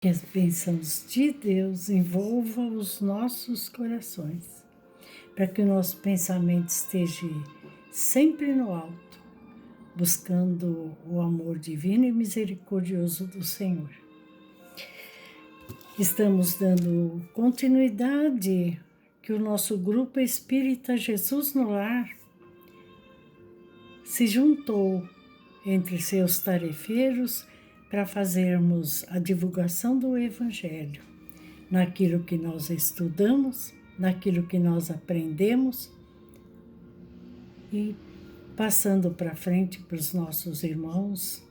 Que as bênçãos de Deus envolvam os nossos corações, para que o nosso pensamento esteja sempre no alto, buscando o amor divino e misericordioso do Senhor. Estamos dando continuidade que o nosso grupo Espírita Jesus no Lar se juntou entre seus tarefeiros para fazermos a divulgação do Evangelho, naquilo que nós estudamos, naquilo que nós aprendemos e passando para frente para os nossos irmãos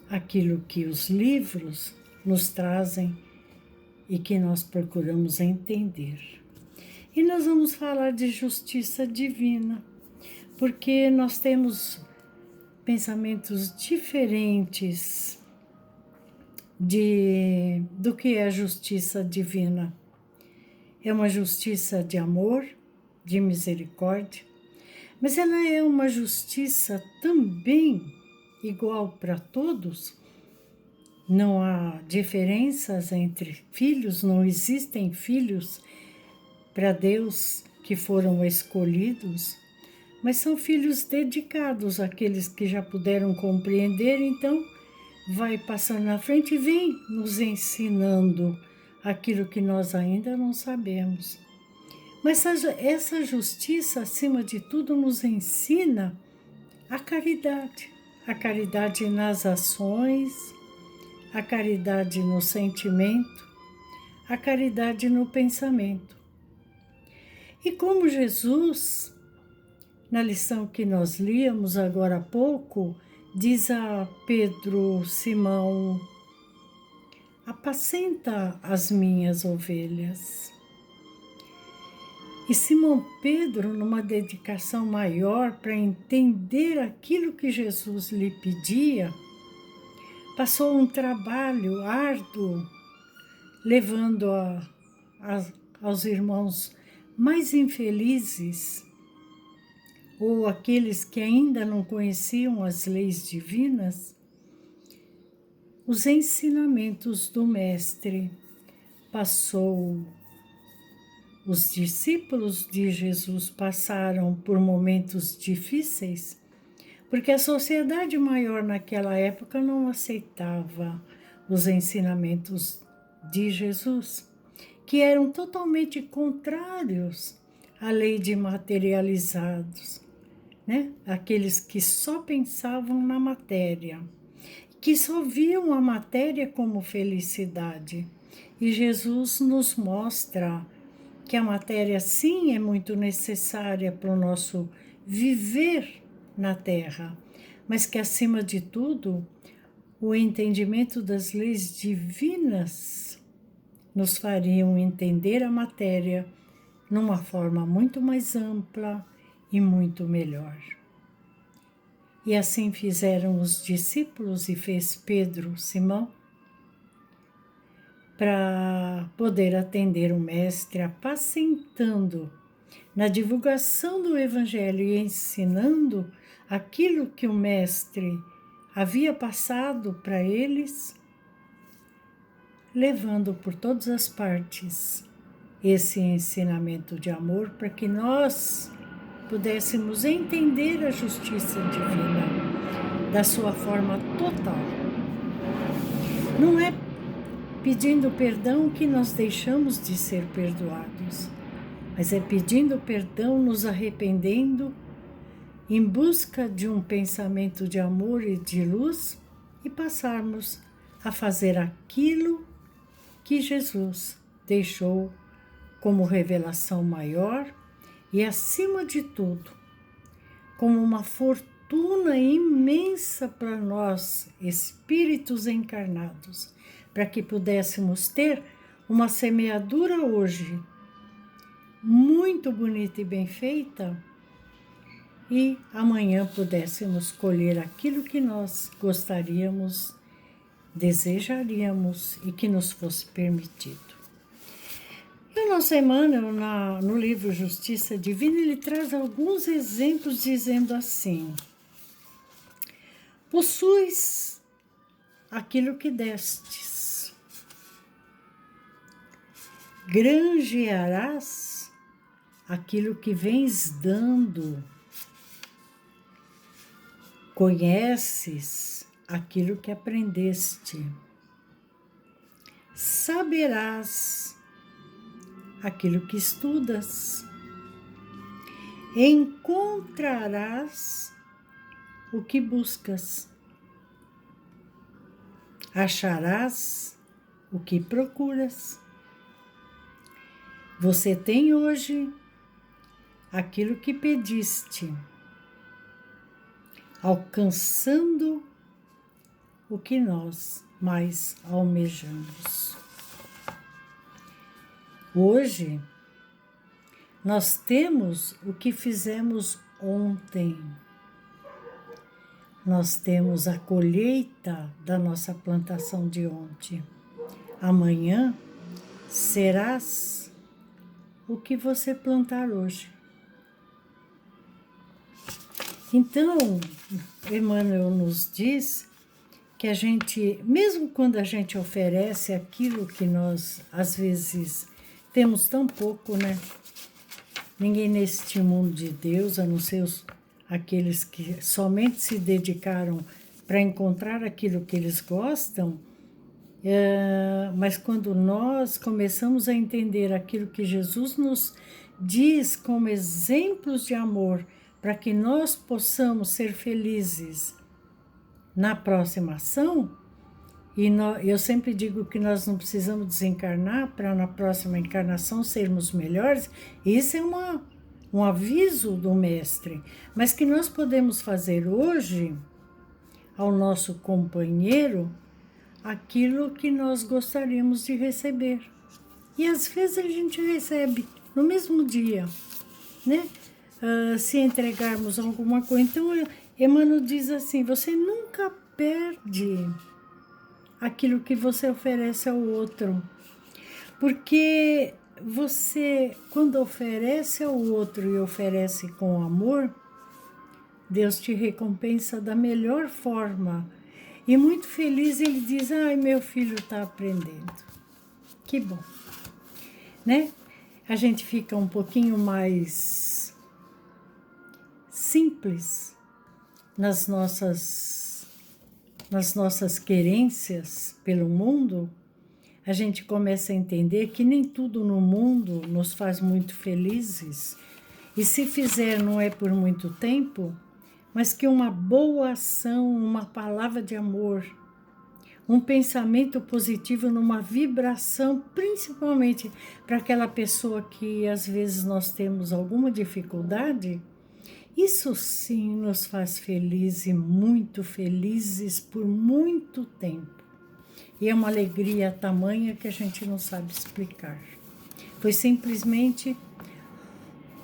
aquilo que os livros nos trazem e que nós procuramos entender. E nós vamos falar de justiça divina, porque nós temos pensamentos diferentes do que é a justiça divina. É uma justiça de amor, de misericórdia, mas ela é uma justiça também igual para todos. Não há diferenças entre filhos, não existem filhos para Deus que foram escolhidos, mas são filhos dedicados, aqueles que já puderam compreender, então vai passando na frente e vem nos ensinando aquilo que nós ainda não sabemos. Mas essa justiça, acima de tudo, nos ensina a caridade nas ações, a caridade no sentimento, a caridade no pensamento. E como Jesus, na lição que nós líamos agora há pouco, diz a Pedro, Simão, apacenta as minhas ovelhas. E Simão Pedro, numa dedicação maior para entender aquilo que Jesus lhe pedia, passou um trabalho árduo, levando aos irmãos mais infelizes, ou aqueles que ainda não conheciam as leis divinas, os ensinamentos do Mestre. Os discípulos de Jesus passaram por momentos difíceis, porque a sociedade maior naquela época não aceitava os ensinamentos de Jesus, que eram totalmente contrários à lei de materializados. Aqueles que só pensavam na matéria, que só viam a matéria como felicidade. E Jesus nos mostra que a matéria sim é muito necessária para o nosso viver na Terra, mas que acima de tudo, o entendimento das leis divinas nos fariam entender a matéria numa forma muito mais ampla e muito melhor. E assim fizeram os discípulos e fez Pedro, Simão, para poder atender o Mestre, apacentando na divulgação do Evangelho e ensinando aquilo que o Mestre havia passado para eles, levando por todas as partes esse ensinamento de amor para que nós pudéssemos entender a justiça divina da sua forma total. Não é pedindo perdão que nós deixamos de ser perdoados, mas é pedindo perdão, nos arrependendo, em busca de um pensamento de amor e de luz e passarmos a fazer aquilo que Jesus deixou como revelação maior e, acima de tudo, como uma fortuna imensa para nós, espíritos encarnados, para que pudéssemos ter uma semeadura hoje muito bonita e bem feita e amanhã pudéssemos colher aquilo que nós gostaríamos, desejaríamos e que nos fosse permitido. E nossa Emmanuel, no livro Justiça Divina, ele traz alguns exemplos dizendo assim: possuis aquilo que destes, granjearás aquilo que vens dando. Conheces aquilo que aprendeste. Saberás aquilo que estudas. Encontrarás o que buscas. Acharás o que procuras. Você tem hoje aquilo que pediste, alcançando o que nós mais almejamos. Hoje, nós temos o que fizemos ontem. Nós temos a colheita da nossa plantação de ontem. Amanhã serás o que você plantar hoje. Então, Emmanuel nos diz que a gente, mesmo quando a gente oferece aquilo que nós, às vezes, temos tão pouco, né? Ninguém neste mundo de Deus, a não ser aqueles que somente se dedicaram para encontrar aquilo que eles gostam, mas quando nós começamos a entender aquilo que Jesus nos diz como exemplos de amor, para que nós possamos ser felizes na próxima ação, e eu sempre digo que nós não precisamos desencarnar para na próxima encarnação sermos melhores. Isso é um aviso do Mestre, mas que nós podemos fazer hoje ao nosso companheiro aquilo que nós gostaríamos de receber. E às vezes a gente recebe no mesmo dia, né? Se entregarmos alguma coisa. Então, Emmanuel diz assim, você nunca perde aquilo que você oferece ao outro. Porque você, quando oferece ao outro e oferece com amor, Deus te recompensa da melhor forma. E muito feliz ele diz, ai, meu filho está aprendendo. Que bom. Né? A gente fica um pouquinho mais simples nas nossas querências pelo mundo. A gente começa a entender que nem tudo no mundo nos faz muito felizes. E se fizer, não é por muito tempo, mas que uma boa ação, uma palavra de amor, um pensamento positivo numa vibração, principalmente para aquela pessoa que às vezes nós temos alguma dificuldade, isso sim nos faz felizes e muito felizes por muito tempo. E é uma alegria tamanha que a gente não sabe explicar. Foi simplesmente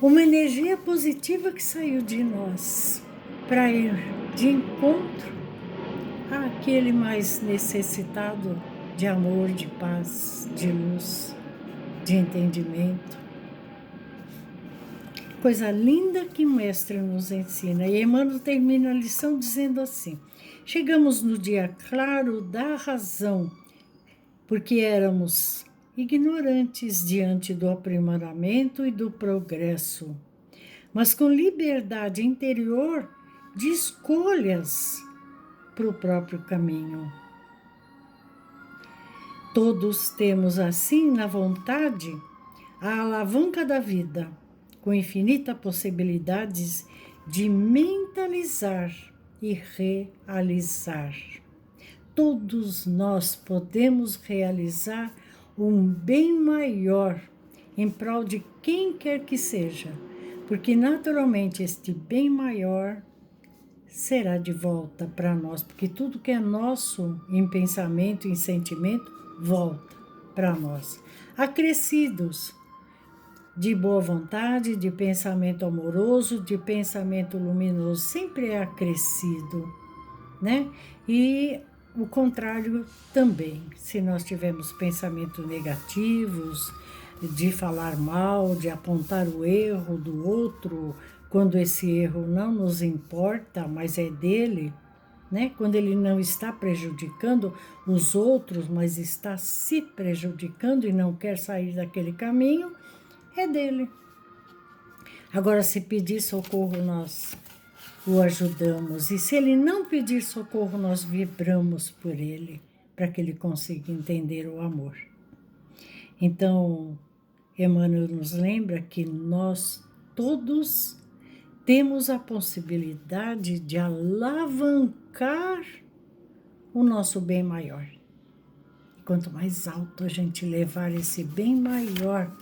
uma energia positiva que saiu de nós para ir de encontro àquele mais necessitado de amor, de paz, de luz, de entendimento. Coisa linda que o Mestre nos ensina. E Emmanuel termina a lição dizendo assim, chegamos no dia claro da razão, porque éramos ignorantes diante do aprimoramento e do progresso, mas com liberdade interior de escolhas para o próprio caminho. Todos temos assim na vontade a alavanca da vida, com infinitas possibilidades de mentalizar e realizar. Todos nós podemos realizar um bem maior em prol de quem quer que seja, porque naturalmente este bem maior será de volta para nós, porque tudo que é nosso em pensamento, em sentimento, volta para nós. Acrescidos de boa vontade, de pensamento amoroso, de pensamento luminoso, sempre é acrescido, né? E o contrário também, se nós tivermos pensamentos negativos, de falar mal, de apontar o erro do outro, quando esse erro não nos importa, mas é dele, né? Quando ele não está prejudicando os outros, mas está se prejudicando e não quer sair daquele caminho, é dele. Agora, se pedir socorro, nós o ajudamos. E se ele não pedir socorro, nós vibramos por ele, para que ele consiga entender o amor. Então, Emmanuel nos lembra que nós todos temos a possibilidade de alavancar o nosso bem maior. E quanto mais alto a gente levar esse bem maior,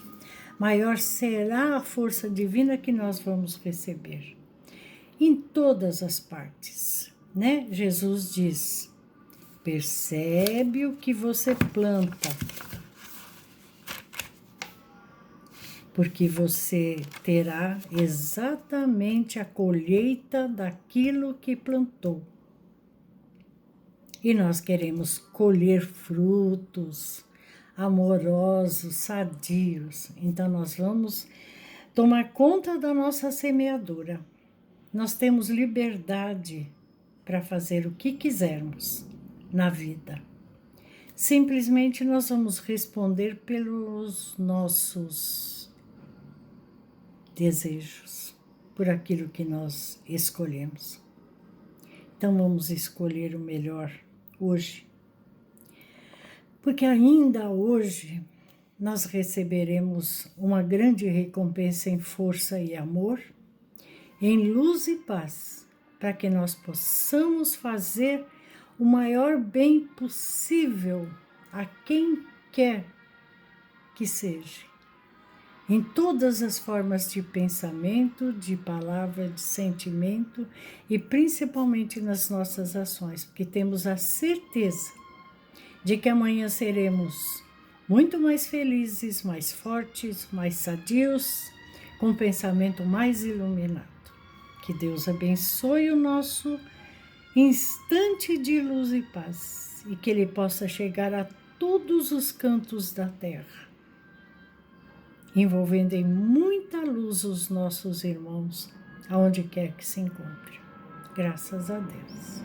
maior será a força divina que nós vamos receber. Em todas as partes, né? Jesus diz, percebe o que você planta, porque você terá exatamente a colheita daquilo que plantou. E nós queremos colher frutos amorosos, sadios. Então nós vamos tomar conta da nossa semeadura. Nós temos liberdade para fazer o que quisermos na vida. Simplesmente nós vamos responder pelos nossos desejos, por aquilo que nós escolhemos. Então vamos escolher o melhor hoje, porque ainda hoje nós receberemos uma grande recompensa em força e amor, em luz e paz, para que nós possamos fazer o maior bem possível a quem quer que seja, em todas as formas de pensamento, de palavra, de sentimento e principalmente nas nossas ações, porque temos a certeza de que amanhã seremos muito mais felizes, mais fortes, mais sadios, com um pensamento mais iluminado. Que Deus abençoe o nosso instante de luz e paz e que ele possa chegar a todos os cantos da terra, envolvendo em muita luz os nossos irmãos, aonde quer que se encontrem. Graças a Deus.